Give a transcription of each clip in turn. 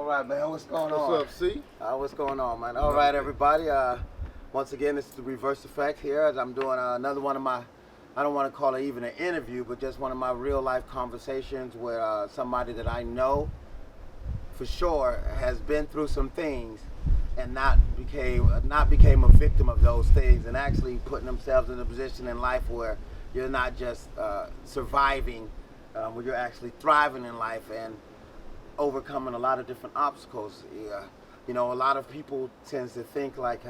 right, man. What's going on? What's up, C? What's going on, man? All right, everybody. Once again, this is the Reverse Effect here. As I'm doing another one of my, I don't want to call it even an interview, but just one of my real life conversations with somebody that I know for sure has been through some things and not became a victim of those things, and actually putting themselves in a position in life where you're not just surviving, where you're actually thriving in life and overcoming a lot of different obstacles. You know, a lot of people tends to think like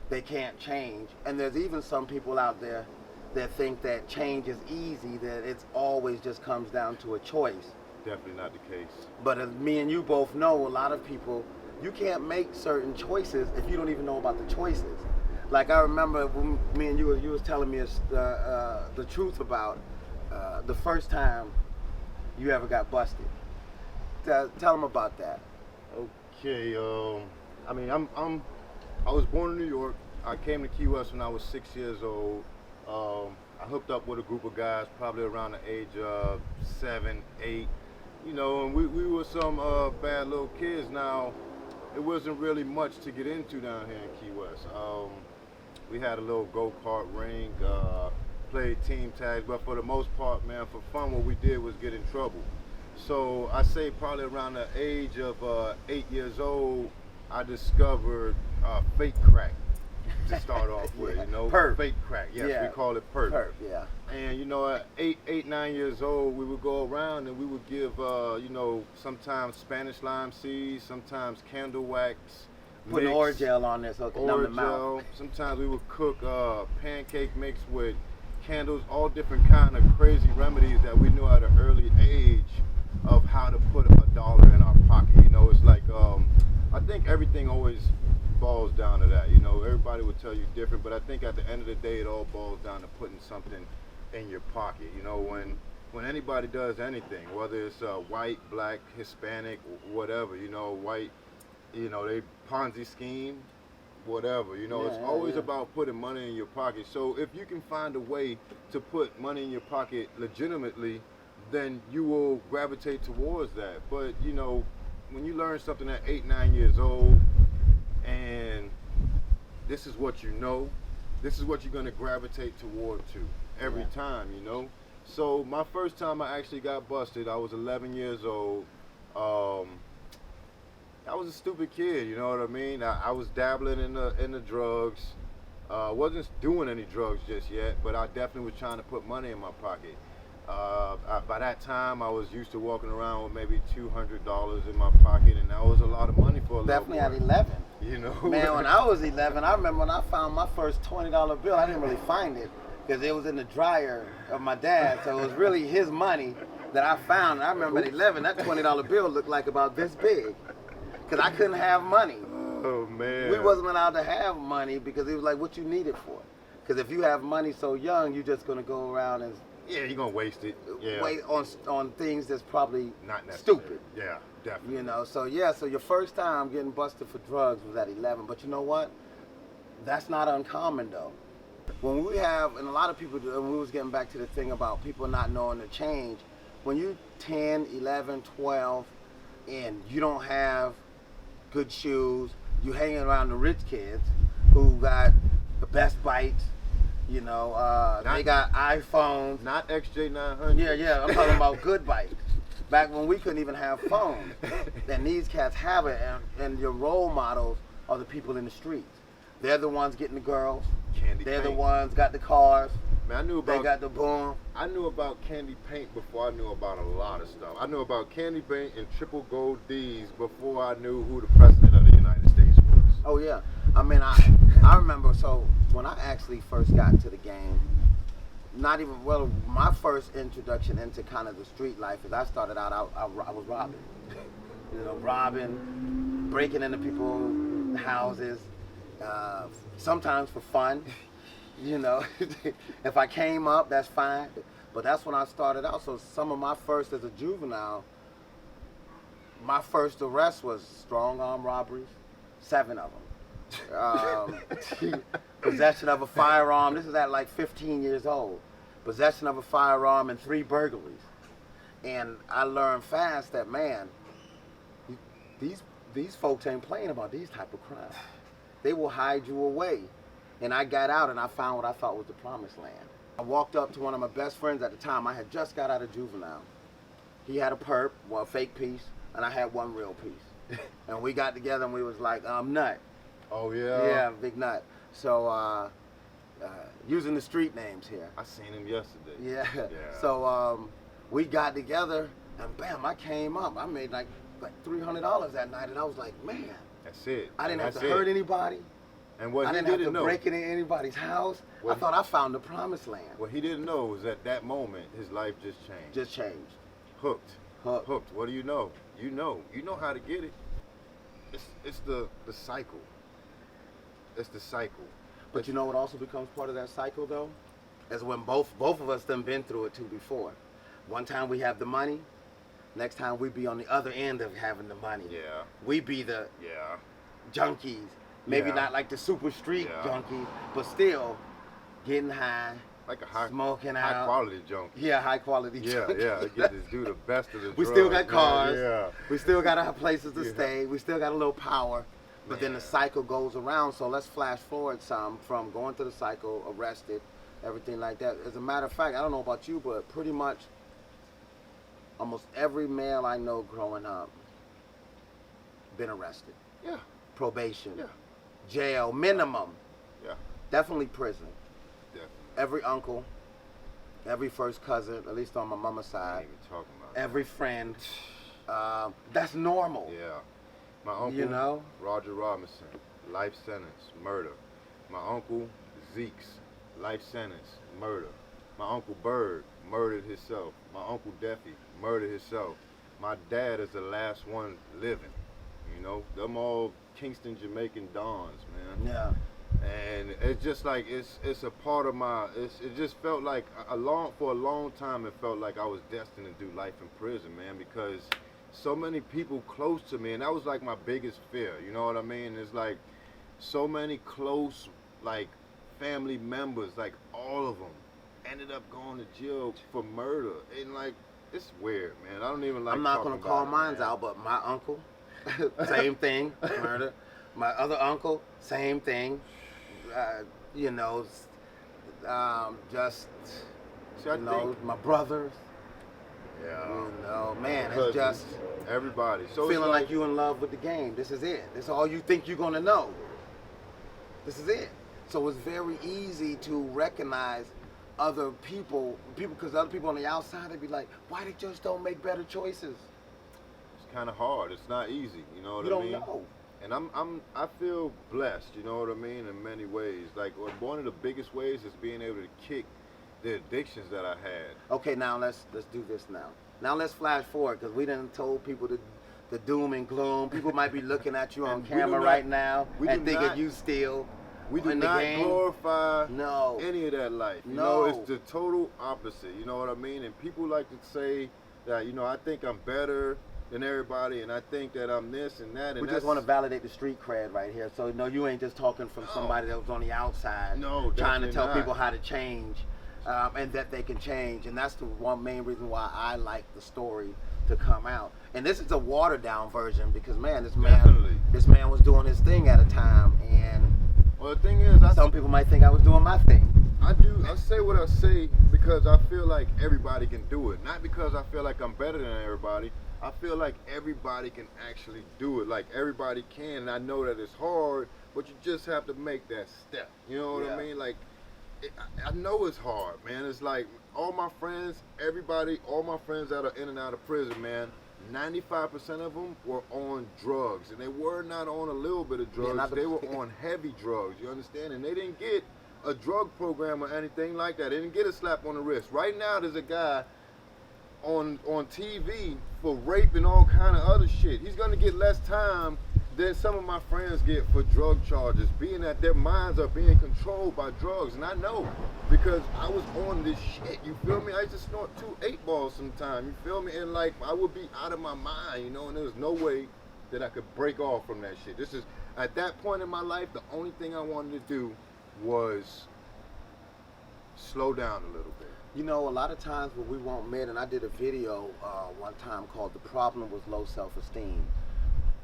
they can't change, and there's even some people out there that think that change is easy, that it's always just comes down to a choice. Definitely not the case. But as me and you both know, a lot of people, you can't make certain choices if you don't even know about the choices. Like I remember when me and you was telling me the truth about the first time you ever got busted. Tell them about that. Okay, I mean, I was born in New York. I came to Key West when I was 6 years old. I hooked up with a group of guys probably around the age of 7, 8. You know, and we were some bad little kids. Now, it wasn't really much to get into down here in Key West. We had a little go-kart ring, played team tags, but for the most part, man, for fun, what we did was get in trouble. So I say probably around the age of 8 years old, I discovered fake crack to start off with, you know. Perp. Fake crack, yes, Yeah. we call it perp. Perp, yeah. And you know, at 8, 9 years old, we would go around and we would give, you know, sometimes Spanish lime seeds, sometimes candle wax, Putting mix, Orgel on there so it can numb the mouth. Orgel. Sometimes we would cook pancake mix with candles, all different kind of crazy remedies that we knew at an early age of how to put $1 in our pocket. You know, it's like, I think everything always boils down to that. You know, everybody would tell you different, but I think at the end of the day, it all boils down to putting something in your pocket. You know, when anybody does anything, whether it's white, black, Hispanic, whatever, you know, white, you know, they Ponzi scheme, whatever, you know, it's always about putting money in your pocket. So if you can find a way to put money in your pocket legitimately, then you will gravitate towards that. But you know, when you learn something at 8, 9 years old, and this is what you know, this is what you're going to gravitate toward to every time, you know. So my first time I actually got busted, I was 11 years old. I was a stupid kid, you know what I mean? I was dabbling in the drugs. Wasn't doing any drugs just yet, but I definitely was trying to put money in my pocket. By that time, I was used to walking around with maybe $200 in my pocket, and that was a lot of money for a little Definitely boy. at 11. You know? Man, when I was 11, I remember when I found my first $20 bill, I didn't really find it because it was in the dryer of my dad, so it was really his money that I found. And I remember at 11, that $20 bill looked like about this big because I couldn't have money. Oh, man. We wasn't allowed to have money because it was like what you need it for. Because if you have money so young, you're just going to go around and yeah, you're going to waste it. Yeah. wait on things that's probably Not necessary. stupid. Yeah, definitely. You know, so yeah, so your first time getting busted for drugs was at 11. But you know what? That's not uncommon though. When we have, and a lot of people, when we was getting back to the thing about people not knowing the change, when you 10, 11, 12, and you don't have good shoes, you hanging around the rich kids who got the best bikes, you know, they got iPhones. Not XJ900. Yeah, I'm talking about good bikes. Back when we couldn't even have phones. And these cats have it, and your role models are the people in the streets. They're the ones getting the girls. Candy They're paint. the ones got the cars. Man, I knew about, They got the boom. I knew about candy paint before I knew about a lot of stuff. I knew about candy paint and triple gold D's before I knew who the president of the United States was. Oh yeah, I mean I remember. So when I actually first got into the game, my first introduction into kind of the street life is I started out I was robbing, you know, robbing, breaking into people's houses, sometimes for fun, you know. If I came up, that's fine, but that's when I started out. So some of my first as a juvenile, my first arrest was strong arm robberies, 7 of them. Possession of a firearm. This is at like 15 years old. Possession of a firearm and 3 burglaries. And I learned fast that, man, these folks ain't playing about these type of crimes. They will hide you away. And I got out and I found what I thought was the promised land. I walked up to one of my best friends at the time. I had just got out of juvenile. He had a perp, well, a fake piece, and I had one real piece. And we got together and we was like, nut. Oh yeah. Yeah, big nut. So using the street names here. I seen him yesterday. Yeah. So we got together and bam, I came up. I made like $300 that night, and I was like, man. That's it. I didn't have to hurt anybody. And what I he didn't have to didn't know, break into anybody's house. I thought I found the promised land. What he didn't know was at that moment his life just changed. Just changed. Hooked. What do you know? You know how to get it. It's the cycle. It's the cycle. But you know what also becomes part of that cycle though? Is when both of us done been through it too before. One time we have the money, next time we be on the other end of having the money. Yeah. We be the junkies. Maybe not like the super street junkies, but still getting high. Like a smoking high out. Quality junkie. Yeah, high quality junkie. Yeah. Get this dude the best of the We drugs, still got cars. Man. Yeah. We still got to have places to stay. We still got a little power. But then the cycle goes around. So let's flash forward some from going through the cycle, arrested, everything like that. As a matter of fact, I don't know about you, but pretty much almost every male I know growing up been arrested. Yeah. Probation. Yeah. Jail, minimum. Yeah. Definitely prison. Definitely. Every uncle, every first cousin, at least on my mama's I side. ain't even talking about every friend. That's normal. that. Yeah. My uncle, you know? Roger Robinson, life sentence, murder. My uncle, Zeke's, life sentence, murder. My uncle Bird murdered himself. My uncle Deffy murdered himself. My dad is the last one living. You know, them all Kingston Jamaican dons, man. Yeah. And it's just like it's a part of my. It just felt like for a long time it felt like I was destined to do life in prison, man, because so many people close to me, and that was like my biggest fear. You know what I mean? It's like so many close like family members, like all of them, ended up going to jail for murder, and like it's weird, man. I don't even like. I'm not gonna call mine man. out, but my uncle, same thing, murder. My other uncle, same thing. You know, just See, I think, my brothers. yeah. You know, man, it's Cousins, just everybody. So feeling it's like you in love with the game. This is it. This is all you think you're gonna know. This is it. So it's very easy to recognize other people, because other people on the outside, they be like, why they just don't make better choices? It's kind of hard. It's not easy. You know what You I mean? don't know. And I feel blessed. You know what I mean? In many ways. Like one of the biggest ways is being able to kick the addictions that I had. Okay, now let's do this now. Now let's flash forward, because we done told people the doom and gloom. People might be looking at you on And camera right now and thinking not- you still We do in the not game. glorify No. any of that life. You No. know, it's the total opposite. You know what I mean? And people like to say that, you know, I think I'm better than everybody, and I think that I'm this and that. And We just want to validate the street cred right here. So no, you ain't just talking from somebody that was on the outside, No, trying to definitely tell not. people how to change, and that they can change. And that's the one main reason why I like the story to come out. And this is a watered down version, because man, Definitely. this man was doing his thing at a time, and Well, the thing is, some people might think I was doing my thing. I say what I say because I feel like everybody can do it. Not because I feel like I'm better than everybody. I feel like everybody can actually do it. Like everybody can. And I know that it's hard, but you just have to make that step. You know what I mean? Like, I know it's hard, man. It's like all my friends, all my friends that are in and out of prison, man, 95% of them were on drugs. And they were not on a little bit of drugs. They were on heavy drugs, you understand? And they didn't get a drug program or anything like that. They didn't get a slap on the wrist. Right now, there's a guy on TV for rape and all kind of other shit. He's gonna get less time than some of my friends get for drug charges, being that their minds are being controlled by drugs. And I know, because I was on this shit, you feel me? I used to snort 2 8-balls sometimes, you feel me? And like, I would be out of my mind, you know, and there was no way that I could break off from that shit. This is, at that point in my life, the only thing I wanted to do was slow down a little bit. You know, a lot of times what we won't admit, and I did a video one time called "The Problem Was Low Self-Esteem."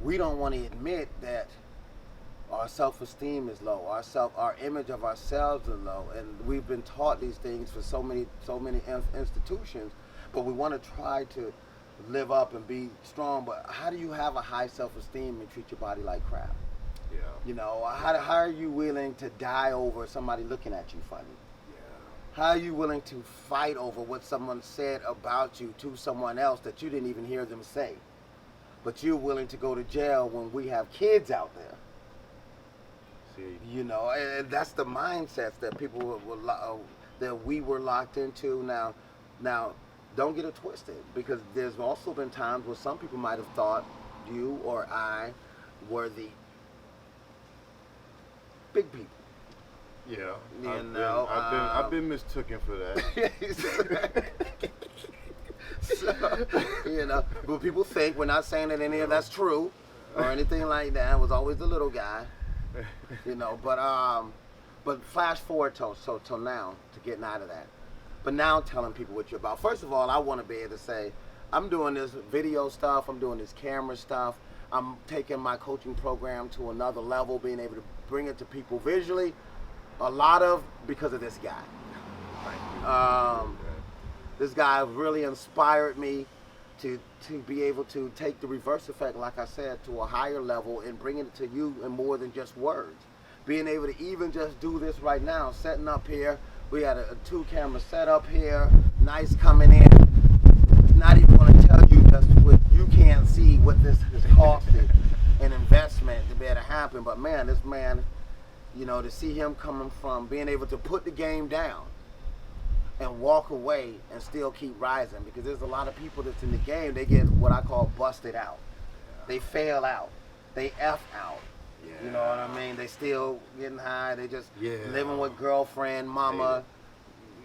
we don't want to admit that our self-esteem is low, our image of ourselves is low, and we've been taught these things for so many institutions, but we want to try to live up and be strong. But how do you have a high self-esteem and treat your body like crap? Yeah. You know, how are you willing to die over somebody looking at you funny? Yeah. How are you willing to fight over what someone said about you to someone else that you didn't even hear them say? But you're willing to go to jail when we have kids out there. You know, and that's the mindsets that people that we were locked into. Now, don't get it twisted, because there's also been times where some people might have thought you or I were the big people. Yeah, I've been mistaken for that. So, you know, but people think, we're not saying that any of that's true or anything like that. I was always the little guy. You know, but flash forward till now, to getting out of that. But now telling people what you're about. First of all, I want to be able to say, I'm doing this video stuff, I'm doing this camera stuff, I'm taking my coaching program to another level, being able to bring it to people visually, a lot of because of this guy. This guy really inspired me to be able to take the reverse effect, like I said, to a higher level and bringing it to you in more than just words. Being able to even just do this right now, setting up here. We had a 2-camera setup here, nice coming in. Not even going to tell you just what you can't see what this has costed an investment to be able to happen. But man, this man, you know, to see him coming from being able to put the game down and walk away and still keep rising, because there's a lot of people that's in the game, they get what I call busted out. They fail out. They F out. Yeah. You know what I mean? They still getting high. They just living with girlfriend, mama,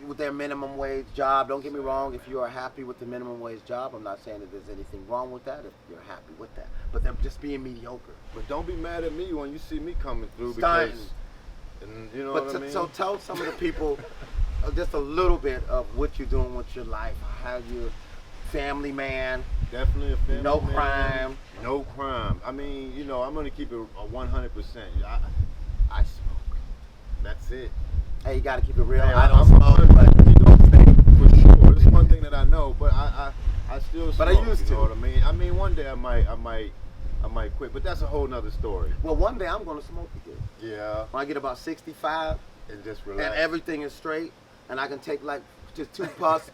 with their minimum wage job. Don't get me wrong, if you are happy with the minimum wage job, I'm not saying that there's anything wrong with that if you're happy with that. But they're just being mediocre. But don't be mad at me when you see me coming through, Stunting. because, you know But what I mean? So tell some of the people just a little bit of what you're doing with your life, how you're family man. Definitely a family No man. crime. No crime. I mean, you know, I'm gonna keep it a 100%. I smoke. That's it. Hey, you gotta keep it real. Hey, I don't I'm smoke, but you know, for sure. It's one thing that I know, but I still smoke. But I used you to. know what I mean? I mean, one day I might quit, but that's a whole nother story. well, one day I'm gonna smoke again. Yeah. When I get about 65 And just relax. and everything is straight, and I can take like just 2 puffs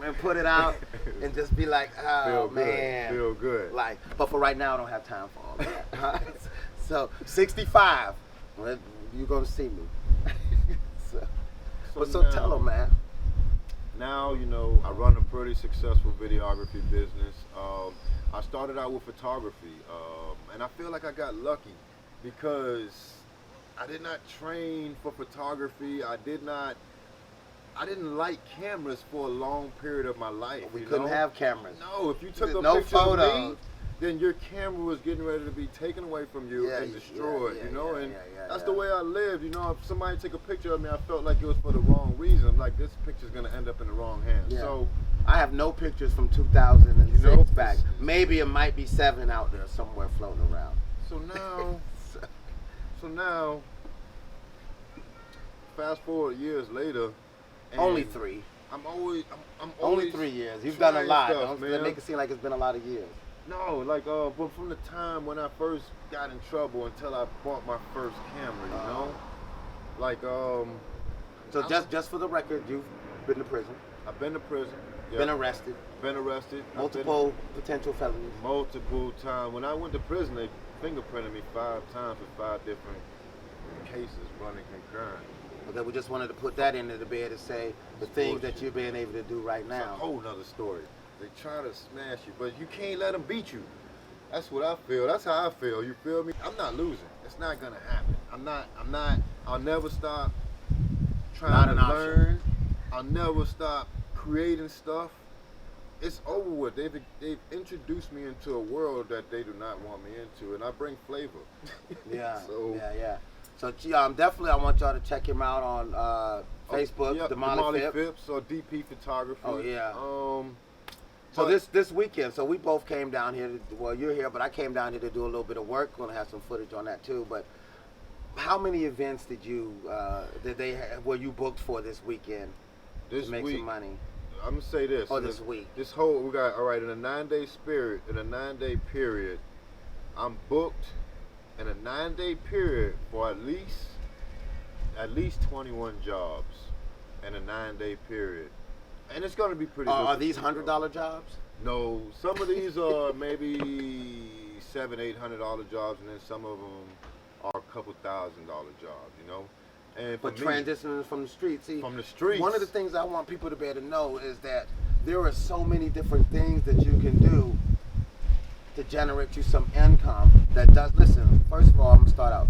and put it out and just be like, oh Feel good. man, Feel good. Like, but for right now, I don't have time for all that. So 65, well, you're gonna see me. so now- tell them, man. Now, you know, I run a pretty successful videography business. I started out with photography, and I feel like I got lucky because I did not train for photography. I didn't like cameras for a long period of my life. We couldn't have cameras. No, if you took There's a no picture of photos. me, then your camera was getting ready to be taken away from you and destroyed, you know, and that's the way I lived, you know. If somebody take a picture of me, I felt like it was for the wrong reason. I'm like, this picture's gonna end up in the wrong hands. Yeah. So I have no pictures from 2006 You know, back. Maybe it might be 7 out there somewhere floating around. so now, fast forward years later. and Only 3. I'm always Only 3 years. You've done a trying lot. stuff, Don't man. make it seem like it's been a lot of years. No, like, but from the time when I first got in trouble until I bought my first camera, you know, like, So just for the record, you've been to prison, I've been to prison, been arrested, been arrested, multiple potential felonies. multiple times. When I went to prison, they fingerprinted me 5 times for 5 different cases running concurrent. Okay, we just wanted to put that into the bed to say the things that you're being able to do right It's now. a whole nother story. They try to smash you, but you can't let them beat you. That's what I feel. That's how I feel. You feel me? I'm not losing. It's not gonna happen. I'm not. I'll never stop trying to learn. I'll never stop creating stuff. It's over with. They've introduced me into a world that they do not want me into, and I bring flavor. Yeah, So- yeah. So definitely, I want y'all to check him out on Facebook, Yep, Damali Phipps. Phipps or DP Photography. Oh, yeah. So this weekend, so we both came down here. Well, you're here, but I came down here to do a little bit of work. Going to have some footage on that too. But how many events were you booked for this weekend this to make week, some money? I'm gonna say this. Or this week? This whole we got all right in a 9-day period. I'm booked in a 9-day period for at least 21 jobs in a 9-day period, and it's gonna be pretty. Are these $100 jobs? No, some of these are maybe $700-800 jobs, and then some of them are a couple $1,000 jobs. You know. And But transitioning from the streets, from the streets. One of the things I want people to be able to know is that there are so many different things that you can do to generate you some income that does. Listen, first of all, I'm gonna start out.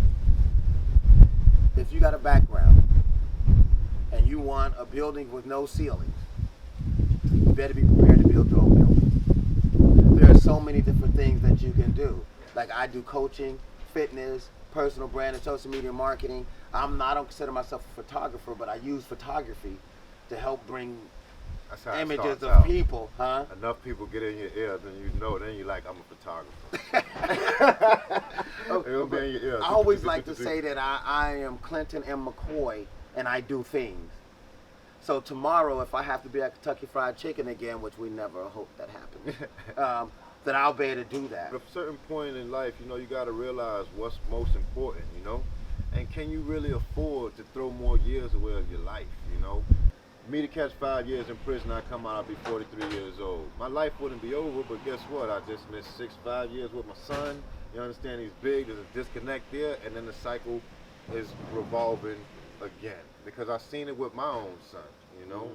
If you got a background and you want a building with no ceilings, you better be prepared to build your own building. There are so many different things that you can do. Like I do coaching, fitness, personal brand, and social media marketing. I don't consider myself a photographer, but I use photography to help bring images of people, huh? Enough people get in your ear, then you're like, I'm a photographer. It'll be in your ear. I always like to say that I am Clinton and McCoy, and I do things. So tomorrow, if I have to be at Kentucky Fried Chicken again, which we never hope that happens, then I'll be able to do that. But at a certain point in life, you got to realize what's most important, And can you really afford to throw more years away of your life, Me to catch 5 years in prison, I come out, I'll be 43 years old. My life wouldn't be over, but guess what? I just missed 5 years with my son. You understand, he's big, there's a disconnect there, and then the cycle is revolving again. Because I've seen it with my own son,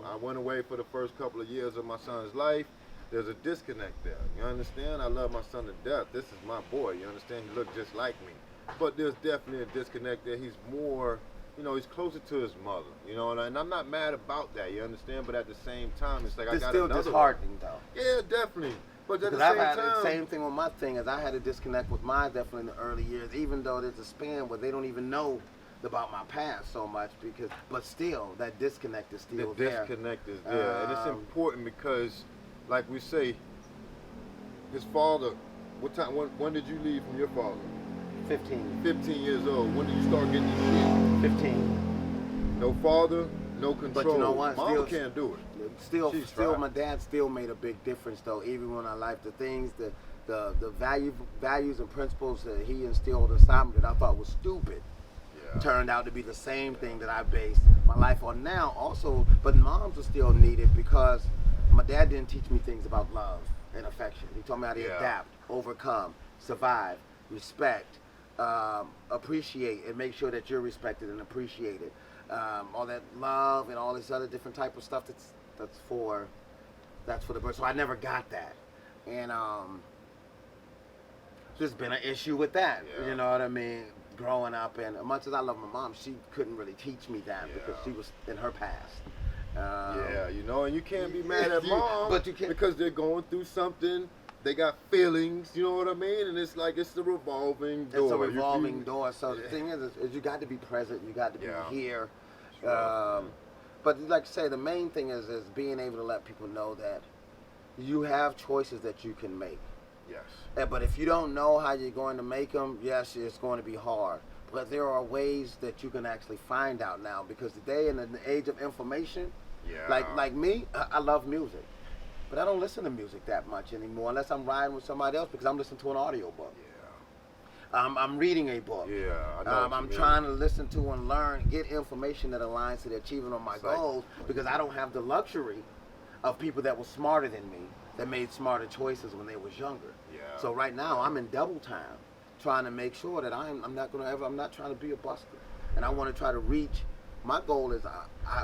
I went away for the first couple of years of my son's life. There's a disconnect there, you understand? I love my son to death. This is my boy, you understand? He looked just like me. But there's definitely a disconnect there. He's more, he's closer to his mother, and I'm not mad about that, you understand? But at the same time, it's like it's I got still another disheartening, though. Yeah, definitely. But at the I've same had time, the same thing with my thing, as I had a disconnect with mine definitely in the early years, even though there's a span where they don't even know about my past so much, but still, that disconnect is still there. The disconnect is there, and it's important because, like we say, his father, what time, when did you leave from your father? 15. 15 years old. When did you start getting this shit? 15. No father, no control. But you know what? Mama can't do it. Still, my dad still made a big difference, though. Even when I life, the things, the values and principles that he instilled inside me that I thought was stupid, turned out to be the same thing that I based my life on now. Also, but moms are still needed because my dad didn't teach me things about love and affection. He taught me how to adapt, overcome, survive, respect. Appreciate and make sure that you're respected and appreciated. All that love and all this other different type of stuff that's for the birth. So I never got that, and there's been an issue with that. You know what I mean? Growing up, and as much as I love my mom, she couldn't really teach me that because she was in her past. And you can't be mad at mom, but you can't, because they're going through something. They got feelings, you know what I mean? And it's like it's the revolving door. It's a revolving door. So the thing is you got to be present. You got to be here. But like I say, the main thing is being able to let people know that you have choices that you can make. Yes. But if you don't know how you're going to make them, yes, it's going to be hard. But there are ways that you can actually find out now, because today in the age of information, like me, I love music. But I don't listen to music that much anymore unless I'm riding with somebody else, because I'm listening to an audio book. I'm reading a book. I know I'm trying to listen to and learn, get information that aligns to the achievement of my goals, because I don't have the luxury of people that were smarter than me, that made smarter choices when they was younger. So right now I'm in double time, trying to make sure that I'm not trying to be a buster, and I want to try to reach. My goal is,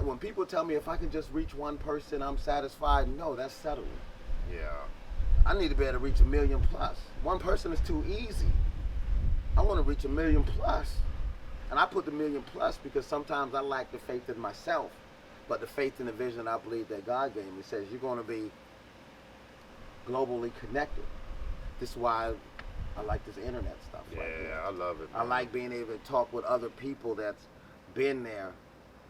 when people tell me if I can just reach one person, I'm satisfied. No, that's settling. I need to be able to reach 1 million plus. One person is too easy. I want to reach 1 million plus. And I put the 1 million plus because sometimes I lack the faith in myself, but the faith in the vision I believe that God gave me says you're going to be globally connected. This is why I like this internet stuff. I love it, man. I like being able to talk with other people that's been there,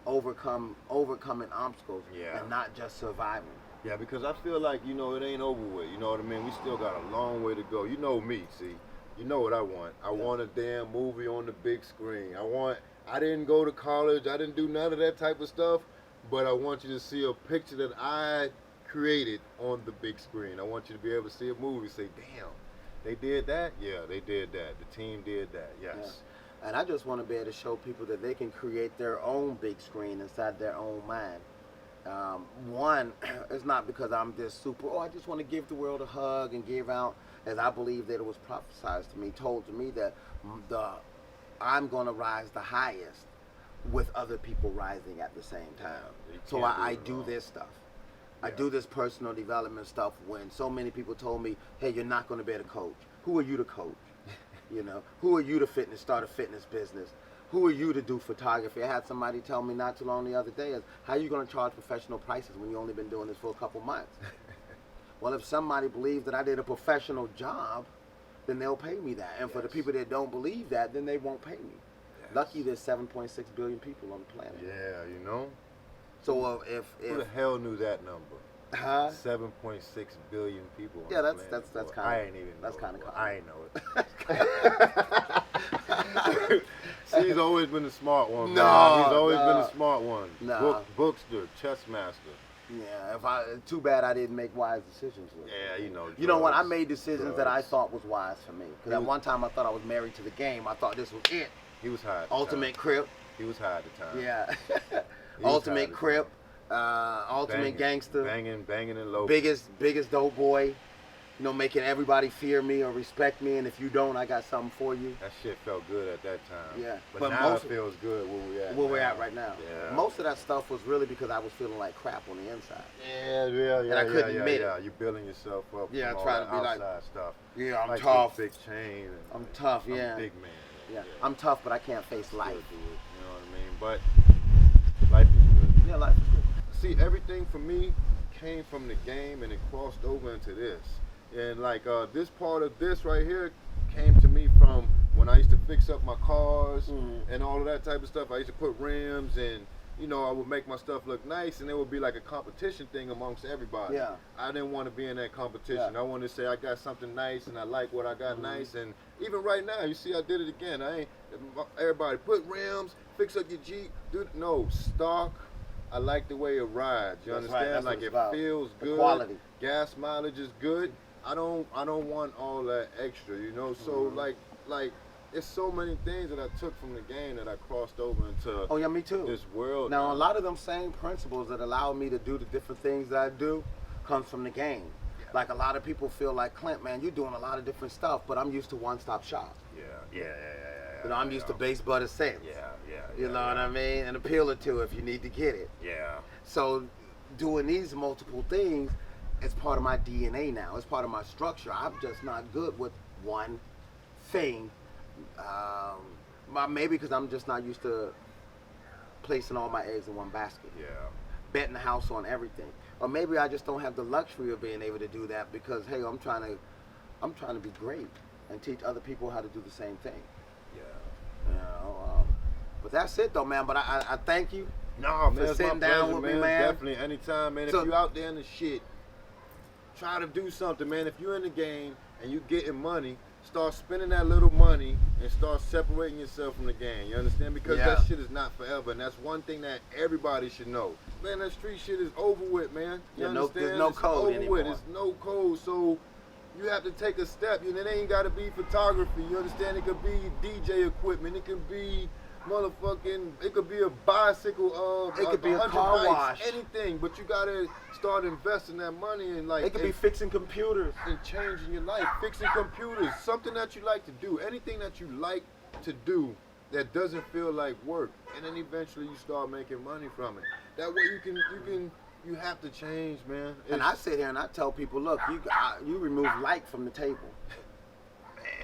overcoming obstacles, and not just surviving. Yeah, because I feel like, you know, it ain't over with. You know what I mean? We still got a long way to go. You know me, see. You know what I want. I want a damn movie on the big screen. I didn't go to college. I didn't do none of that type of stuff. But I want you to see a picture that I created on the big screen. I want you to be able to see a movie, say, damn, they did that? Yeah, they did that. The team did that. Yes. Yeah. And I just want to be able to show people that they can create their own big screen inside their own mind. One, it's not because I'm just super, I just want to give the world a hug and give out, as I believe that it was prophesied to me, told to me that I'm going to rise the highest with other people rising at the same time. So I do this stuff. I do this personal development stuff when so many people told me, hey, you're not going to be able to coach. Who are you to coach? You know, who are you to start a fitness business? Who are you to do photography? I had somebody tell me not too long the other day, how are you going to charge professional prices when you've only been doing this for a couple months? Well, if somebody believes that I did a professional job, then they'll pay me that. And for the people that don't believe that, then they won't pay me. Lucky there's 7.6 billion people on the planet. Yeah, you know. So who the hell knew that number? 7.6 billion people. On the planet. That's kind of. I ain't even. That's kind of. I ain't know it. See, he's always been the smart one. No, he's always been the smart one. No. Bookster, chess master. Yeah, too bad I didn't make wise decisions with it. Yeah, you know. You know what? I made decisions that I thought was wise for me. Because at one time I thought I was married to the game. I thought this was it. He was high. At the Ultimate time. Crip. He was high at the time. Yeah. Ultimate Crip. Ultimate Gangster. Banging and low. Biggest dope boy. You know, making everybody fear me or respect me, and if you don't, I got something for you. That shit felt good at that time. Yeah. But now it feels good where we're at right now. Yeah. Most of that stuff was really because I was feeling like crap on the inside. Yeah. And I couldn't admit it. You're building yourself up. Yeah, from trying all to be outside like, stuff. Yeah, I'm like tough. Big chain. I'm tough, yeah. I'm big man. Yeah. I'm tough, but I can't face life. Do it, you know what I mean? But life is good. Yeah, life is good. See, everything for me came from the game and it crossed over into this. And like this part of this right here came to me from when I used to fix up my cars and all of that type of stuff. I used to put rims and, you know, I would make my stuff look nice and it would be like a competition thing amongst everybody. Yeah. I didn't want to be in that competition. Yeah. I wanted to say I got something nice and I like what I got nice. And even right now, you see I did it again. Everybody put rims, fix up your Jeep. No, stock. I like the way it rides. You understand? Like it feels good. Quality. Gas mileage is good. I don't want all that extra, you know. So like it's so many things that I took from the game that I crossed over into me too. This world. Now a lot of them same principles that allow me to do the different things that I do comes from the game. Yeah. Like a lot of people feel like, Clint, man, you're doing a lot of different stuff, but I'm used to one-stop shop. Yeah. You know, I'm used to base butter cents. You know what I mean? And appeal it to if you need to get it. Yeah. So doing these multiple things, it's part of my DNA now. It's part of my structure. I'm just not good with one thing. Maybe because I'm just not used to placing all my eggs in one basket. Yeah. Betting the house on everything. Or maybe I just don't have the luxury of being able to do that because, hey, I'm trying to be great and teach other people how to do the same thing. Yeah. You know, but that's it though, man. But I thank you. No, man, for sitting down with me, man. Definitely, anytime, man. If you out there in the shit, try to do something, man. If you're in the game and you getting money, start spending that little money and start separating yourself from the game. You understand? Because that shit is not forever, and that's one thing that everybody should know. Man, that street shit is over with, man. You understand? There's no code anymore. There's no code, so you have to take a step. And it ain't got to be photography. You understand? It could be DJ equipment. It could be it could be a bicycle, it could be a car bikes, wash, anything. But you gotta start investing that money and it could be fixing computers and changing your life, fixing computers, something that you like to do, anything that you like to do that doesn't feel like work, and then eventually you start making money from it. That way you have to change, man. And I sit here and I tell people, look, you remove like from the table.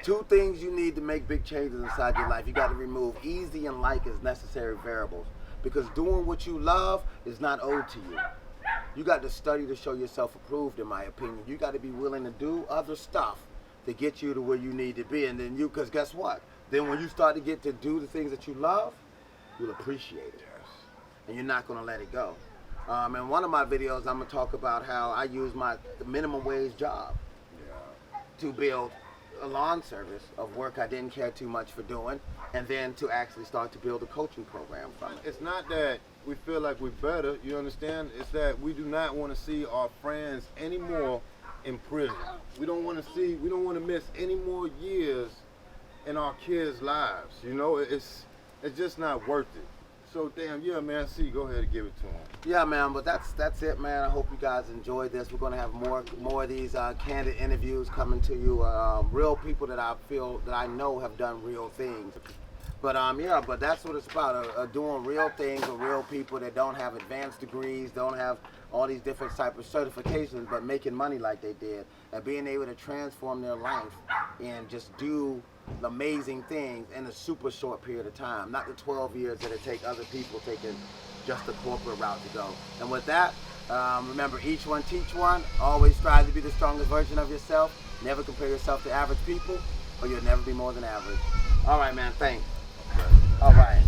Two things you need to make big changes inside your life. You got to remove easy and like as necessary variables. Because doing what you love is not owed to you. You got to study to show yourself approved, in my opinion. You got to be willing to do other stuff to get you to where you need to be. And then because guess what? Then when you start to get to do the things that you love, you'll appreciate it. Yes. And you're not going to let it go. In one of my videos, I'm gonna talk about how I use my minimum wage job to build a lawn service of work I didn't care too much for doing, and then to actually start to build a coaching program from it. It's not that we feel like we're better, you understand? It's that we do not want to see our friends anymore in prison. We don't want to miss any more years in our kids' lives. You know, it's just not worth it. So damn, yeah, man. C, go ahead and give it to him. Yeah, man. But that's it, man. I hope you guys enjoyed this. We're gonna have more of these candid interviews coming to you. Real people that I know have done real things. But yeah, but that's what it's about. Doing real things with real people that don't have advanced degrees, don't have all these different type of certifications, but making money like they did, and being able to transform their life and just do amazing things in a super short period of time. Not the 12 years that it take other people taking just the corporate route to go. And with that, remember, each one teach one. Always strive to be the strongest version of yourself. Never compare yourself to average people, or you'll never be more than average. All right, man. Thanks. All right.